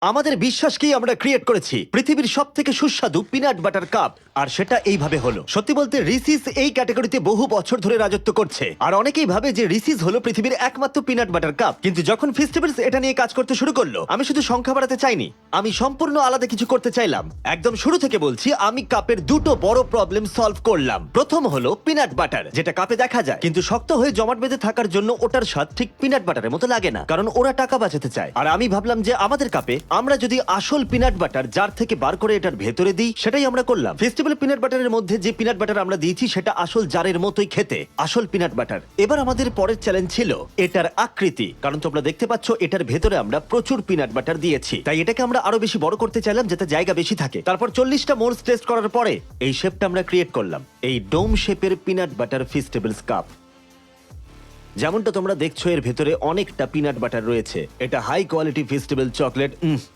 আমাদের বিশ্বাসকেই আমরা ক্রিয়েট করেছি পৃথিবীর সব থেকে সুস্বাদু পিনাট বাটার কাপ, আর সেটা এইভাবে হলো। সত্যি বলতে রিসিস এই ক্যাটাগরিতে বহু বছর ধরে রাজত্ব করছে, আর অনেকেই ভাবে যে রিসিস হলো পৃথিবীর একমাত্র পিনাট বাটার কাপ। কিন্তু যখন ফেস্টিভ্যালস এটা নিয়ে কাজ করতে শুরু করলো, আমি শুধু সংখ্যা বাড়াতে চাইনি, আমি সম্পূর্ণ আলাদা কিছু করতে চাইলাম। একদম শুরু থেকে বলছি, আমি কাপের দুটো বড় প্রবলেম সলভ করলাম। প্রথম হলো পিনাট বাটার, যেটা কাপে দেখা যায় কিন্তু শক্ত হয়ে জমাট বেঁধে থাকার জন্য ওটার স্বাদ ঠিক পিনাট বাটারের মতো লাগে না, কারণ ওরা টাকা বাঁচাতে চায়। আর আমি ভাবলাম যে আমাদের কাপে আমরা যদি আসল পিনাট বাটার জার থেকে বার করে এটার ভেতরে দিই, সেটাই আমরা করলাম। ফেস্টিভ্যাল পিনাট বাটারের মধ্যে যে পিনাট বাটার আমরা দিয়েছি সেটা আসল জারের মতোই খেতে, আসল পিনাট বাটার। এবার আমাদের পরের চ্যালেঞ্জ ছিল এটার আকৃতি, কারণ তোমরা দেখতে পাচ্ছ এটার ভেতরে আমরা প্রচুর পিনাট বাটার দিয়েছি, তাই এটাকে আমরা আরো বেশি বড় করতে চাইলাম যাতে জায়গা বেশি থাকে। তারপর 40টা মোল্স টেস্ট করার পরে এই শেপটা আমরা ক্রিয়েট করলাম, এই ডোম শেপের পিনাট বাটার ফেস্টিভ্যালস কাপ। যেমনটা তোমরা দেখছো এর ভেতরে অনেকটা পিনাট বাটার রয়েছে। এটা হাই কোয়ালিটি ফেস্টিভ্যাল চকলেট।